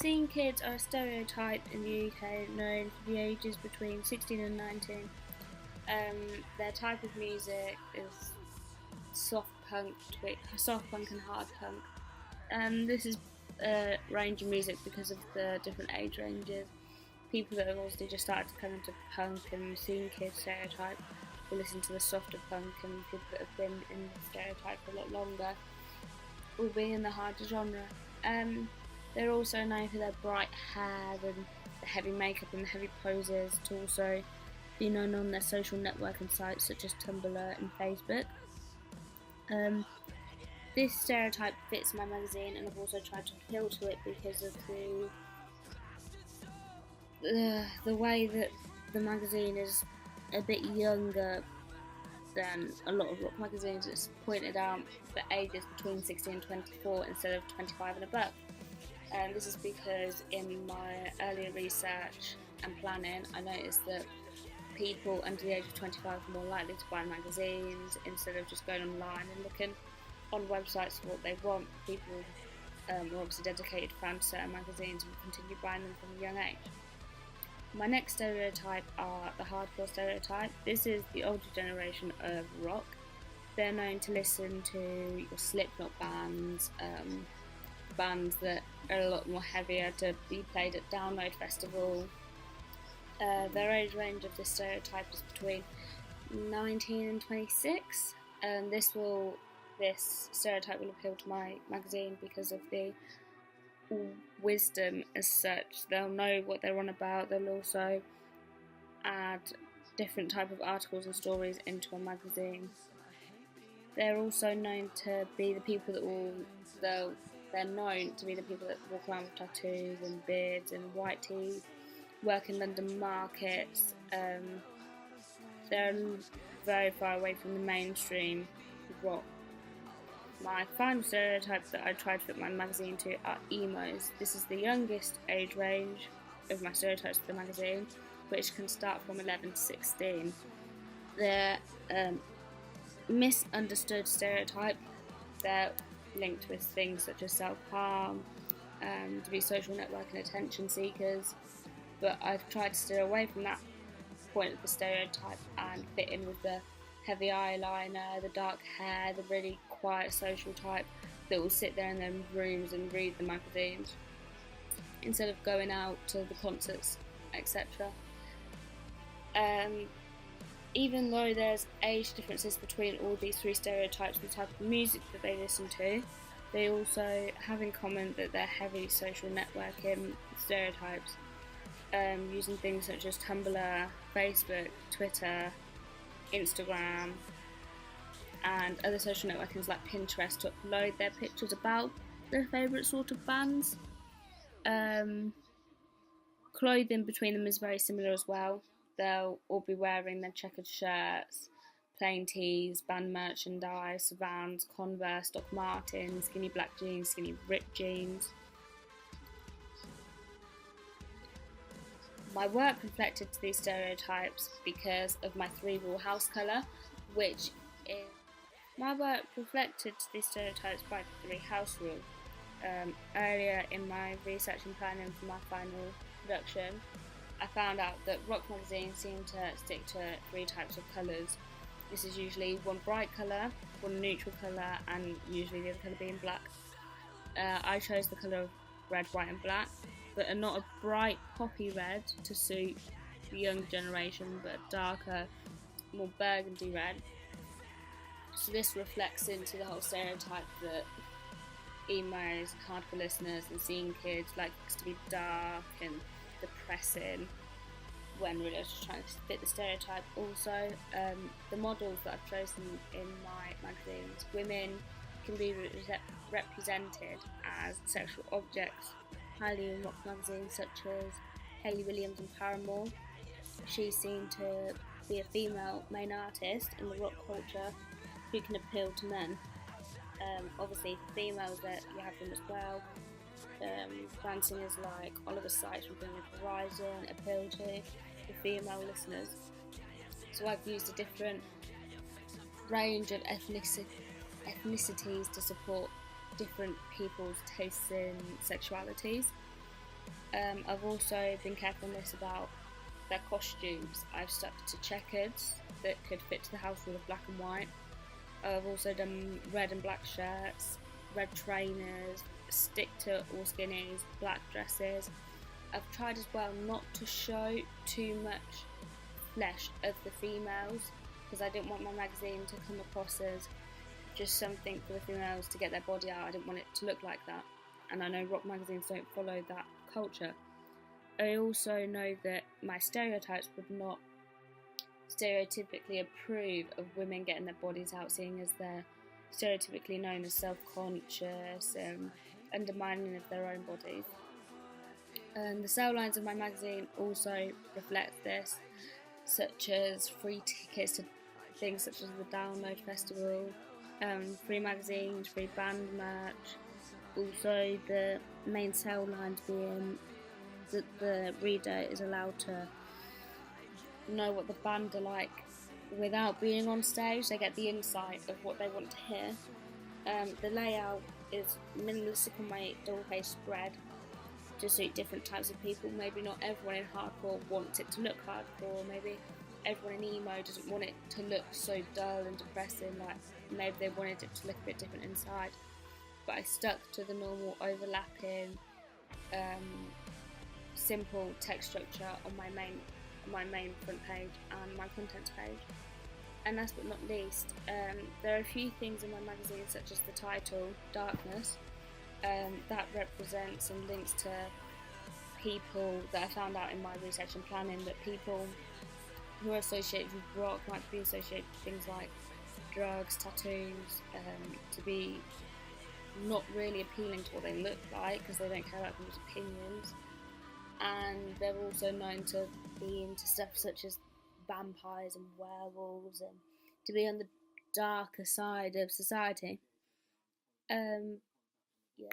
Scene kids are a stereotype in the UK known for the ages between 16 and 19. Their type of music is soft punk and hard punk. This is a range of music because of the different age ranges. People that have obviously just started to come into punk and scene kids stereotype will listen to the softer punk, and people that have been in the stereotype for a lot longer will be in the harder genre. They're also known for their bright hair and the heavy makeup and the heavy poses, to also be known on their social networking sites such as Tumblr and Facebook. This stereotype fits my magazine, and I've also tried to appeal to it because of the way that the magazine is a bit younger than a lot of rock magazines. It's pointed out for ages between 16 and 24 instead of 25 and above. This is because in my earlier research and planning, I noticed that people under the age of 25 are more likely to buy magazines instead of just going online and looking on websites for what they want. People are obviously dedicated fans to certain magazines and will continue buying them from a young age. My next stereotype are the hardcore stereotype. This is the older generation of rock. They're known to listen to your Slipknot bands, bands that are a lot more heavier, to be played at Download Festival. Their age range of this stereotype is between 19 and 26. This stereotype will appeal to my magazine because of the wisdom as such. They'll know what they're on about. They'll also add different type of articles and stories into a magazine. They're also known to be the people they're known to be the people that walk around with tattoos and beards and white teeth, work in London markets. They're very far away from the mainstream rock. My final stereotype that I tried to fit my magazine to are emos. This is the youngest age range of my stereotypes for the magazine, which can start from 11 to 16. They're misunderstood stereotype. They're linked with things such as self-harm, to be social networking attention seekers, but I've tried to steer away from that point of the stereotype and fit in with the heavy eyeliner, the dark hair, the really quiet social type that will sit there in their rooms and read the magazines instead of going out to the concerts, etc. Even though there's age differences between all these three stereotypes and the type of music that they listen to, they also have in common that they're heavy social networking stereotypes, using things such as Tumblr, Facebook, Twitter, Instagram and other social networkings like Pinterest to upload their pictures about their favourite sort of bands. Clothing between them is very similar as well. They'll all be wearing their checkered shirts, plain tees, band merchandise, Vans, Converse, Doc Martens, skinny black jeans, skinny ripped jeans. My work reflected to these stereotypes because of my 3-wall house colour, which is... My work reflected to these stereotypes by the 3 house rule. Earlier in my research and planning for my final production, I found out that rock magazines seem to stick to 3 types of colours. This is usually one bright colour, one neutral colour, and usually the other colour being black. I chose the colour of red, white and black, but not a bright poppy red to suit the younger generation, but a darker, more burgundy red. So this reflects into the whole stereotype that emos, hardcore listeners and scene kids like to be dark and depressing, when really I was just trying to fit the stereotype. Also, the models that I've chosen in my magazines, women can be represented as sexual objects highly in rock magazines such as Hayley Williams and Paramore. She's seen to be a female main artist in the rock culture who can appeal to men. Obviously for females that you have them as well. Band singers like Oliver Sykes from Bring Me the Horizon appeal to the female listeners. So I've used a different range of ethnicities to support different people's tastes in sexualities. I've also been careful on this about their costumes. I've stuck to checkers that could fit to the house rule of black and white. I've also done red and black shirts, red trainers, stick to all skinnies, black dresses. I've tried as well not to show too much flesh of the females because I didn't want my magazine to come across as just something for the females to get their body out. I didn't want it to look like that, and I know rock magazines don't follow that culture. I also know that my stereotypes would not stereotypically approve of women getting their bodies out, seeing as they're stereotypically known as self-conscious and undermining of their own bodies. And the sale lines of my magazine also reflect this, such as free tickets to things such as the Download Festival, free magazines, free band merch. Also, the main sale lines being that the reader is allowed to know what the band are like without being on stage. They get the insight of what they want to hear. The layout is minimalistic on my double-page spread to suit different types of people. Maybe not everyone in hardcore wants it to look hardcore. Maybe everyone in emo doesn't want it to look so dull and depressing. Like maybe they wanted it to look a bit different inside. But I stuck to the normal overlapping, simple text structure on my main front page and my contents page. And last but not least, there are a few things in my magazine, such as the title, Darkness, that represents and links to people that I found out in my research and planning, that people who are associated with rock might be associated with things like drugs, tattoos, to be not really appealing to what they look like because they don't care about people's opinions. And they're also known to be into stuff such as vampires and werewolves, and to be on the darker side of society. Yeah.